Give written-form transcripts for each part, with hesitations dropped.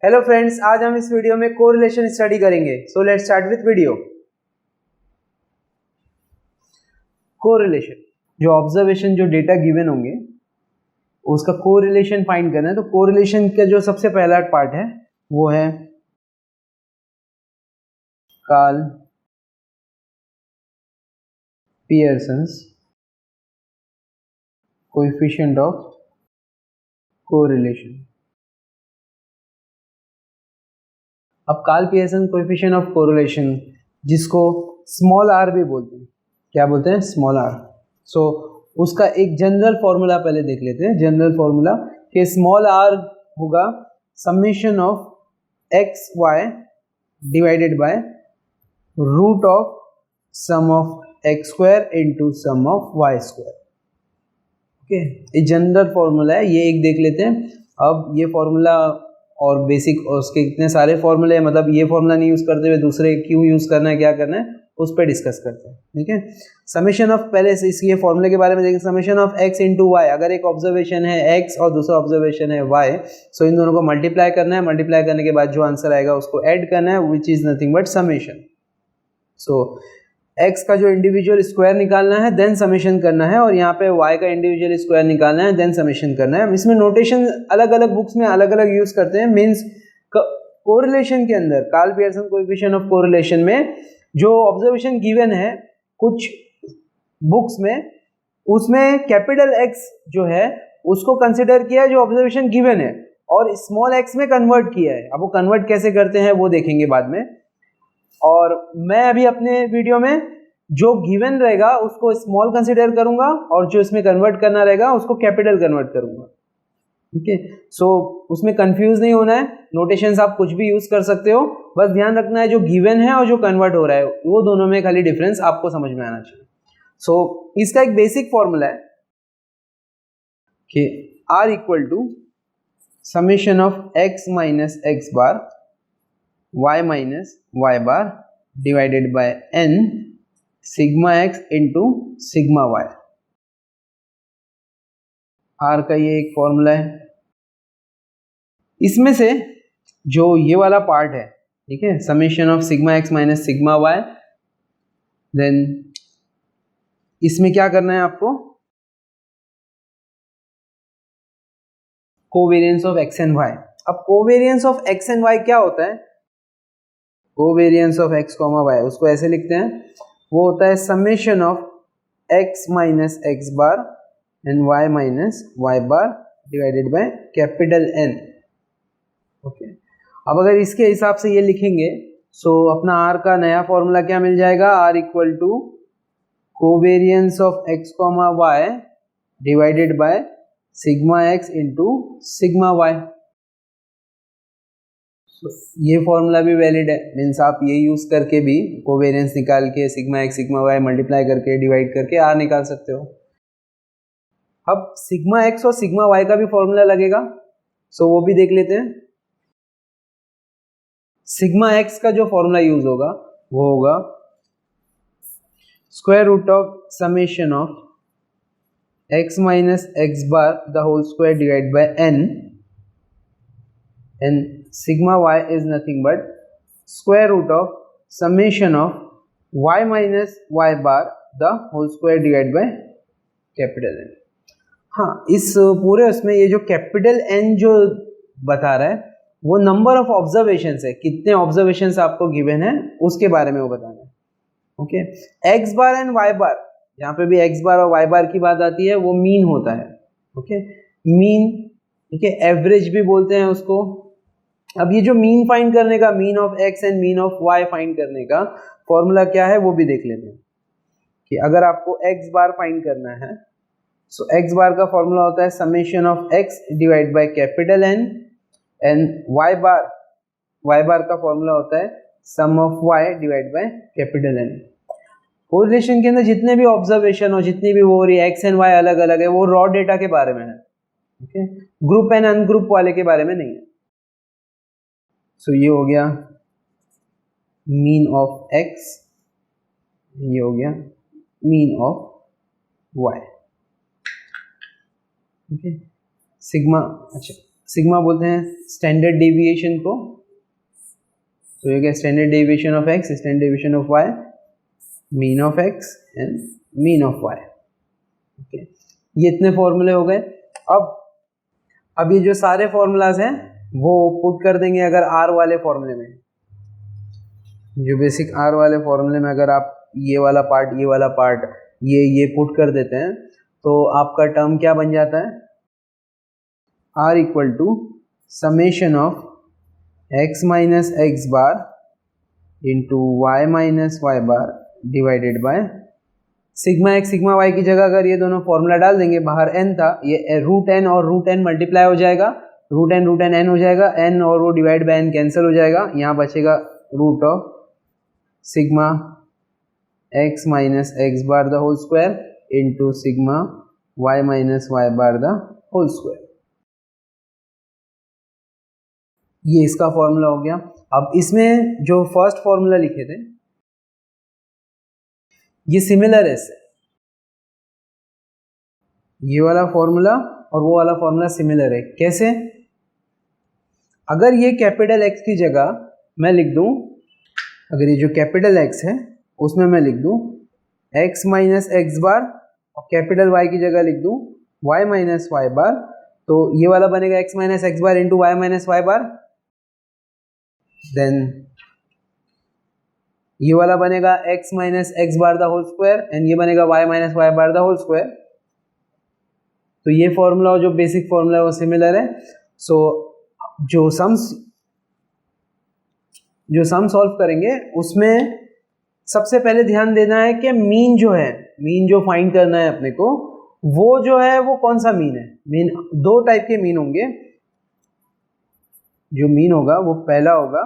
Hello friends, आज हम इस वीडियो में कोरिलेशन स्टडी करेंगे। So let's start with video. Correlation, जो ऑब्जर्वेशन, जो डेटा गिवन होंगे उसका कोरिलेशन फाइंड करना है। तो कोरिलेशन का जो सबसे पहला पार्ट है वो है Karl Pearson's coefficient of correlation. अब Karl Pearson coefficient of correlation, जिसको स्मॉल आर भी बोलते हैं, क्या बोलते हैं? Small are. सो उसका एक जनरल फॉर्मूला पहले देख लेते हैं। जनरल फॉर्मूला कि स्मॉल आर होगा summation of x y divided by root of sum of x square into sum of y square. Okay, ये जनरल फॉर्मूला है, ये एक देख लेते हैं। अब ये फॉर्मूला और बेसिक और उसके इतने सारे फॉर्मूले हैं, मतलब ये फॉर्मूला नहीं यूज़ करते हुए दूसरे क्यों यूज़ करना है, क्या करना है, उस पर डिस्कस करते हैं। ठीक है, समेशन ऑफ, पहले इस ये फॉर्मूले के बारे में देखें। Summation of x into y, अगर एक ऑब्जर्वेशन है एक्स और दूसरा ऑब्जर्वेशन है वाई, सो इन दोनों को मल्टीप्लाई करना है। मल्टीप्लाई करने के बाद जो आंसर आएगा उसको ऐड करना है, which is nothing but summation. So x का जो इंडिविजुअल स्क्वायर निकालना है, देन समेशन करना है, और यहाँ पे y का इंडिविजुअल स्क्वायर निकालना है, देन समेशन करना है। इसमें नोटेशन अलग अलग बुक्स में अलग अलग यूज करते हैं। मींस कोरिलेशन के अंदर Karl Pearson coefficient of correlation में जो ऑब्जर्वेशन गिवन है कुछ बुक्स में, उसमें कैपिटल X जो है उसको कंसिडर किया जो ऑब्जर्वेशन गिवन है, और स्मॉल x में कन्वर्ट किया है। अब वो कन्वर्ट कैसे करते हैं वो देखेंगे बाद में। और मैं अभी अपने वीडियो में जो गिवन रहेगा उसको स्मॉल कंसीडर करूंगा, और जो इसमें कन्वर्ट करना रहेगा उसको कैपिटल कन्वर्ट करूंगा। ठीक है, सो उसमें कंफ्यूज नहीं होना है। नोटेशंस आप कुछ भी यूज कर सकते हो, बस ध्यान रखना है जो गिवन है और जो कन्वर्ट हो रहा है वो दोनों में खाली डिफरेंस आपको समझ में आना चाहिए। सो इसका एक बेसिक फॉर्मूला है कि R equal to summation of x minus x bar y minus y bar divided by n sigma x into sigma y। R का ये एक फॉर्मूला है। इसमें से जो ये वाला पार्ट है, ठीक है, summation of sigma x minus sigma y, then इसमें क्या करना है आपको, covariance of x and y। अब covariance of x and y क्या होता है? Covariance of x comma y, उसको ऐसे लिखते हैं, वो होता है summation of x minus x bar and y minus y bar divided by capital N। Okay, अब अगर इसके हिसाब से ये लिखेंगे, सो अपना R का नया फॉर्मूला क्या मिल जाएगा? R equal to covariance of x comma y divided by sigma x into sigma y। ये फॉर्मूला भी वैलिड है, मीन्स आप ये यूज करके भी कोवेरियंस निकाल के sigma x sigma y multiply करके डिवाइड करके आर निकाल सकते हो। अब सिग्मा एक्स और सिग्मा वाई का भी फॉर्मूला लगेगा, सो वो भी देख लेते हैं। सिग्मा एक्स का जो फॉर्मूला यूज होगा वो होगा square root of summation of x minus x bar the whole square divide by n, and sigma y is nothing but square root of summation of y minus y bar the whole square divided by capital N। हाँ, इस पूरे उसमें ये जो capital N जो बता रहा है वो नंबर ऑफ ऑब्जर्वेशन है, कितने ऑब्जर्वेशन आपको गिवन है उसके बारे में वो बताना है। Okay, x bar and y बार, यहाँ पे भी x बार और y बार की बात आती है, वो मीन होता है। ओके, मीन, ठीक है, एवरेज भी बोलते हैं उसको। अब ये जो मीन फाइंड करने का, mean of x and mean of y find करने का फॉर्मूला क्या है वो भी देख लेते हैं। कि अगर आपको x बार फाइंड करना है, सो x बार का फॉर्मूला होता है summation of x divide by capital N, and y bar का फॉर्मूला होता है sum of y divide by capital N। Correlation के अंदर जितने भी ऑब्जर्वेशन और जितनी भी वो हो रही है x एंड y अलग अलग है, वो रॉ डेटा के बारे में है। ओके, ग्रुप एंड अनग्रुप वाले के बारे में नहीं है। सो ये हो गया मीन ऑफ x, ये हो गया mean of y। Okay, sigma, अच्छा सिग्मा बोलते हैं स्टैंडर्ड डेविएशन को। तो ये क्या, standard deviation of x, standard deviation of y, mean of x and mean of y. Okay, ये इतने फॉर्मूले हो गए। अब ये जो सारे फॉर्मूलाज हैं वो पुट कर देंगे अगर आर वाले फॉर्मूले में, जो बेसिक आर वाले फॉर्मूले में अगर आप ये वाला पार्ट, ये वाला पार्ट, ये पुट कर देते हैं तो आपका टर्म क्या बन जाता है, R equal to summation of x minus x bar into y minus y bar divided by sigma x sigma y की जगह अगर ये दोनों फॉर्मूला डाल देंगे, बाहर एन था, ये रूट एन और रूट एन मल्टीप्लाई हो जाएगा, रूट एन एन हो जाएगा, एन और वो डिवाइड बाय एन कैंसिल हो जाएगा, यहाँ बचेगा root of sigma x minus x bar the whole square into sigma y minus y bar the whole square. ये इसका फॉर्मूला हो गया। अब इसमें जो फर्स्ट फॉर्मूला लिखे थे ये सिमिलर है इससे, ये वाला फॉर्मूला और वो वाला फॉर्मूला सिमिलर है। कैसे, अगर ये कैपिटल एक्स की जगह मैं लिख दूं, अगर ये जो कैपिटल एक्स है उसमें मैं लिख दूं एक्स माइनस एक्स बार और कैपिटल वाई की जगह लिख दूं वाई माइनस वाई बार, तो ये वाला बनेगा x minus x bar into y minus y bar, then ये वाला बनेगा x minus x bar the whole square and ये बनेगा y minus y bar the whole square. तो ये फॉर्मूला और जो बेसिक फॉर्मूला है वो सिमिलर है। सो जो सम सॉल्व करेंगे उसमें सबसे पहले ध्यान देना है कि मीन जो है, मीन जो फाइंड करना है अपने को, वो जो है वो कौन सा मीन है। मीन दो टाइप के मीन होंगे। जो मीन होगा वो पहला होगा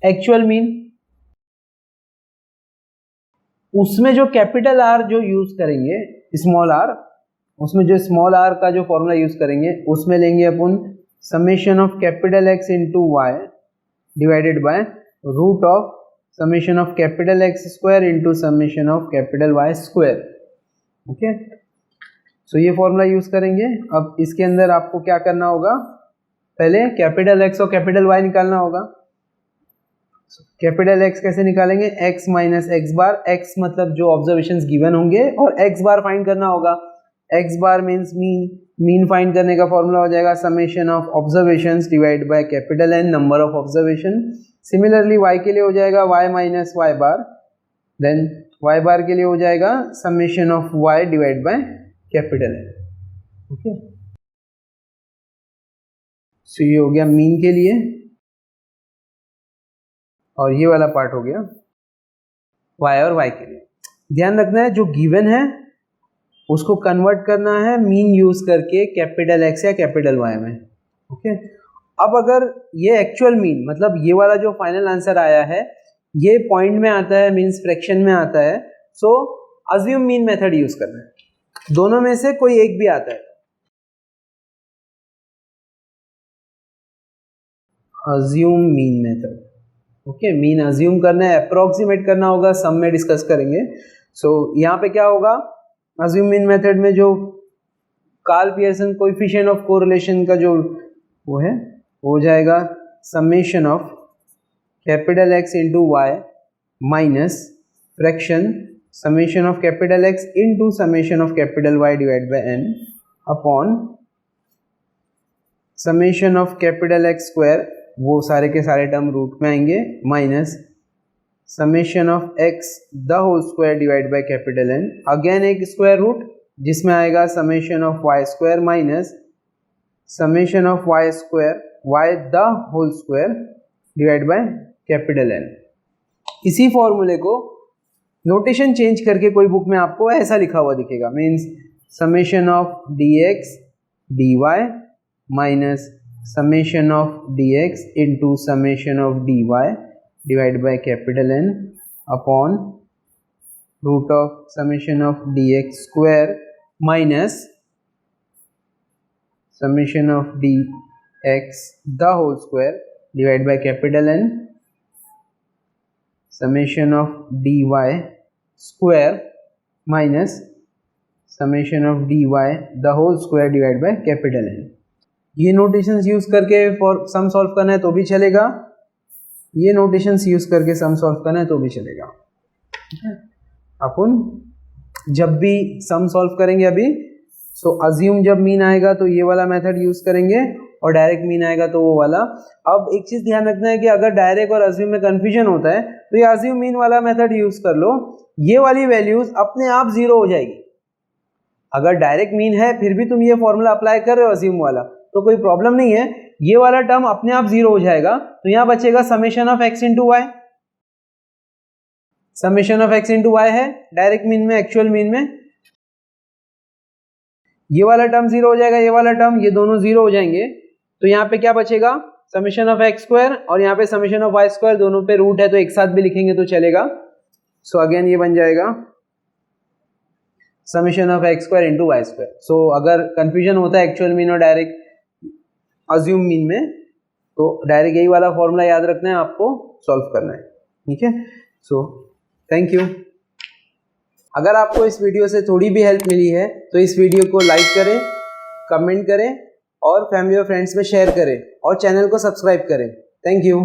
एक्चुअल मीन, उसमें जो कैपिटल आर जो यूज करेंगे, स्मॉल आर, उसमें जो स्मॉल आर का जो फॉर्मूला यूज करेंगे उसमें लेंगे अपन summation of capital x into y divided by root of summation of capital x square into summation of capital y square. Okay, so ये फॉर्मूला यूज करेंगे। अब इसके अंदर आपको क्या करना होगा, पहले कैपिटल एक्स और कैपिटल वाई निकालना होगा। कैपिटल एक्स कैसे निकालेंगे, एक्स माइनस एक्स बार, एक्स मतलब जो ऑब्जर्वेशंस गिवन होंगे और एक्स बार फाइंड करना होगा। X bar means mean, mean find करने का फॉर्मूला हो जाएगा summation of observations divide by capital N number of observation. Similarly y के लिए हो जाएगा y minus y bar, then y bar के लिए हो जाएगा summation of y divide by capital N. Okay, so ये हो गया मीन के लिए और ये वाला पार्ट हो गया y और y के लिए। ध्यान रखना है जो गिवन है उसको कन्वर्ट करना है मीन यूज करके कैपिटल x या कैपिटल y में। ओके, अब अगर ये एक्चुअल मीन मतलब ये वाला जो फाइनल आंसर आया है ये पॉइंट में आता है, मीन्स फ्रैक्शन में आता है, सो अज्यूम मीन मेथड यूज करना है। दोनों में से कोई एक भी आता है, assume mean method. Okay, mean assume करना है, अप्रोक्सीमेट करना होगा, सम में डिस्कस करेंगे। सो यहाँ पे क्या होगा, अज्यूम मीन मेथड में जो Karl Pearson coefficient of correlation का जो वो है वो हो जाएगा summation of capital x into y minus fraction summation of capital x into summation of capital y divide by n upon summation of capital x square, वो सारे के सारे टर्म रूट में आएंगे, minus summation of x the whole square divide by capital n, again एक square root जिसमें आएगा summation of y square minus summation of y square y the whole square divide by capital n. इसी फॉर्मूले को notation change करके कोई book में आपको ऐसा लिखा हुआ दिखेगा, means summation of d x d y minus summation of dx into summation of dy divided by capital N upon root of summation of dx square minus summation of dx the whole square divided by capital N summation of dy square minus summation of dy the whole square divide by capital N। ये notations use करके for some solve करना है तो भी चलेगा, ये notations use करके सम solve करना है तो भी चलेगा। अपन जब भी सम सॉल्व करेंगे अभी, सो अज्यूम जब मीन आएगा तो ये वाला मेथड यूज करेंगे और डायरेक्ट मीन आएगा तो वो वाला। अब एक चीज ध्यान रखना है कि अगर डायरेक्ट और अज्यूम में कंफ्यूजन होता है तो ये अज्यूम मीन वाला मेथड यूज कर लो, ये वाली वैल्यूज अपने आप जीरो हो जाएगी। अगर डायरेक्ट मीन है फिर भी तुम ये फॉर्मूला अप्लाई कर रहे हो अज्यूम वाला तो कोई प्रॉब्लम नहीं है, ये वाला टर्म अपने आप जीरो हो जाएगा। तो यहां बचेगा summation of x into y. Summation of x into y है डायरेक्ट मीन में, एक्चुअल मीन में। ये वाला टर्म जीरो हो जाएगा, ये वाला टर्म, ये दोनों जीरो हो जाएंगे। तो यहाँ पे क्या बचेगा, समेशन ऑफ x स्क्वायर और यहाँ पे समेशन ऑफ y स्क्वायर, दोनों पे रूट है तो एक साथ भी लिखेंगे तो चलेगा। सो अगेन ये बन जाएगा summation of x square into y square. So अगर कंफ्यूजन होता है एक्चुअल मीन और डायरेक्ट अज्यूम मीन में तो डायरेक्ट यही वाला फॉर्मूला याद रखना है, आपको सॉल्व करना है। ठीक है, सो थैंक यू। अगर आपको इस वीडियो से थोड़ी भी हेल्प मिली है तो इस वीडियो को लाइक करें, कमेंट करें और फैमिली और फ्रेंड्स में शेयर करें और चैनल को सब्सक्राइब करें। Thank you.